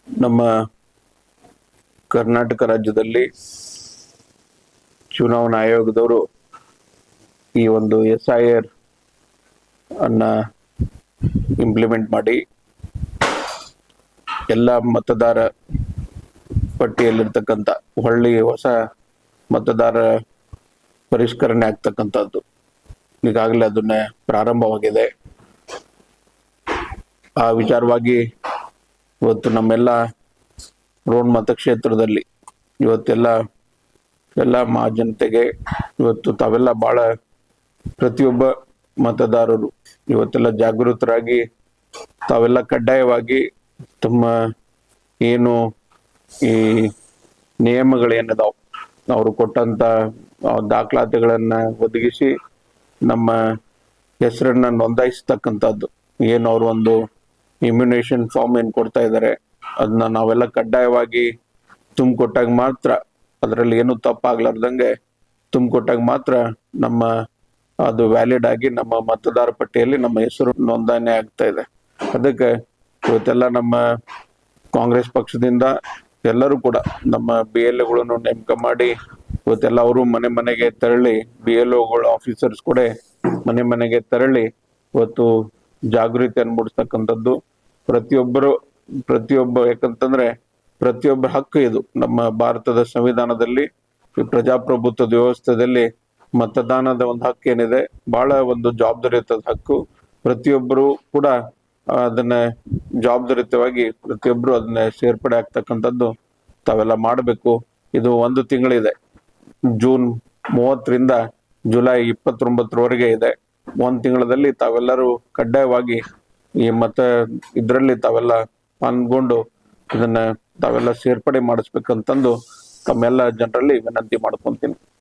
ನಮ್ಮ ಕರ್ನಾಟಕ ರಾಜ್ಯದಲ್ಲಿ ಚುನಾವಣಾ ಆಯೋಗದವರು ಈ ಒಂದು SIR ಅನ್ನ ಇಂಪ್ಲಿಮೆಂಟ್ ಮಾಡಿ ಎಲ್ಲ ಮತದಾರ ಪಟ್ಟಿಯಲ್ಲಿರ್ತಕ್ಕಂಥ ಹೊಸ ಮತದಾರ ಪರಿಷ್ಕರಣೆ ಆಗ್ತಕ್ಕಂಥದ್ದು ಈಗಾಗಲೇ ಅದನ್ನ ಪ್ರಾರಂಭವಾಗಿದೆ. ಆ ವಿಚಾರವಾಗಿ ಇವತ್ತು ನಮ್ಮೆಲ್ಲ ರೋಣ ಮತಕ್ಷೇತ್ರದಲ್ಲಿ ಇವತ್ತೆಲ್ಲ ಜನತೆಗೆ ಇವತ್ತು ತಾವೆಲ್ಲ ಬಹಳ ಪ್ರತಿಯೊಬ್ಬ ಮತದಾರರು ಇವತ್ತೆಲ್ಲ ಜಾಗೃತರಾಗಿ ತಾವೆಲ್ಲ ಕಡ್ಡಾಯವಾಗಿ ತಮ್ಮ ಏನು ಈ ನಿಯಮಗಳೇನದಾವ ಅವರು ಕೊಟ್ಟಂತ ದಾಖಲಾತಿಗಳನ್ನ ಒದಗಿಸಿ ನಮ್ಮ ಹೆಸರನ್ನ ನೋಂದಾಯಿಸ್ತಕ್ಕಂಥದ್ದು ಏನು ಅವ್ರು ಒಂದು ಇಮ್ಯುನೇಷನ್ ಫಾರ್ಮ್ ಏನ್ ಕೊಡ್ತಾ ಇದ್ದಾರೆ ಅದನ್ನ ನಾವೆಲ್ಲ ಕಡ್ಡಾಯವಾಗಿ ತುಂಬಿಕೊಟ್ಟಾಗ ಮಾತ್ರ, ಅದರಲ್ಲಿ ಏನು ತಪ್ಪಾಗ್ಲಾರ್ದಂಗೆ ತುಂಬಿಕೊಟ್ಟಾಗ ಮಾತ್ರ ನಮ್ಮ ಅದು ವ್ಯಾಲಿಡ್ ಆಗಿ ನಮ್ಮ ಮತದಾರ ಪಟ್ಟಿಯಲ್ಲಿ ನಮ್ಮ ಹೆಸರು ನೋಂದಣಿ ಆಗ್ತಾ ಇದೆ. ಅದಕ್ಕೆ ಇವತ್ತೆಲ್ಲ ನಮ್ಮ ಕಾಂಗ್ರೆಸ್ ಪಕ್ಷದಿಂದ ಎಲ್ಲರೂ ಕೂಡ ನಮ್ಮ BLOಗಳನ್ನು ನೇಮಕ ಮಾಡಿ ಇವತ್ತೆಲ್ಲ ಅವರು ಮನೆ ಮನೆಗೆ ತೆರಳಿ BLOಗಳು ಆಫೀಸರ್ಸ್ ಕೂಡ ಮನೆ ಮನೆಗೆ ತೆರಳಿ ಇವತ್ತು ಜಾಗೃತಿಯನ್ನು ಮೂಡಿಸ್ತಕ್ಕಂಥದ್ದು ಪ್ರತಿಯೊಬ್ಬ ಯಾಕಂತಂದ್ರೆ ಪ್ರತಿಯೊಬ್ಬ ಹಕ್ಕು ಇದು. ನಮ್ಮ ಭಾರತದ ಸಂವಿಧಾನದಲ್ಲಿ ಈ ಪ್ರಜಾಪ್ರಭುತ್ವದ ವ್ಯವಸ್ಥೆಯಲ್ಲಿ ಮತದಾನದ ಒಂದು ಹಕ್ಕು ಏನಿದೆ ಬಹಳ ಒಂದು ಜವಾಬ್ದಾರಿಯುತ ಹಕ್ಕು. ಪ್ರತಿಯೊಬ್ಬರು ಕೂಡ ಅದನ್ನ ಜವಾಬ್ದಾರಿಯುತವಾಗಿ ಪ್ರತಿಯೊಬ್ಬರು ಅದನ್ನ ಸೇರ್ಪಡೆ ಆಗ್ತಕ್ಕಂಥದ್ದು ತಾವೆಲ್ಲ ಮಾಡಬೇಕು. ಇದು 1 ತಿಂಗಳಿದೆ, ಜೂನ್ 30ರಿಂದ ಜುಲೈ 29ರವರೆಗೆ ಇದೆ. 1 ತಿಂಗಳಲ್ಲಿ ತಾವೆಲ್ಲರೂ ಕಡ್ಡಾಯವಾಗಿ ಈ ಇದರಲ್ಲಿ ತಾವೆಲ್ಲ ಪಾಲ್ಗೊಂಡು ಇದನ್ನ ತಾವೆಲ್ಲ ಸೇರ್ಪಡೆ ಮಾಡಿಸ್ಬೇಕಂತಂದು ತಮ್ಮೆಲ್ಲ ಜನರಲ್ಲಿ ವಿನಂತಿ ಮಾಡ್ಕೊಂತೀನಿ.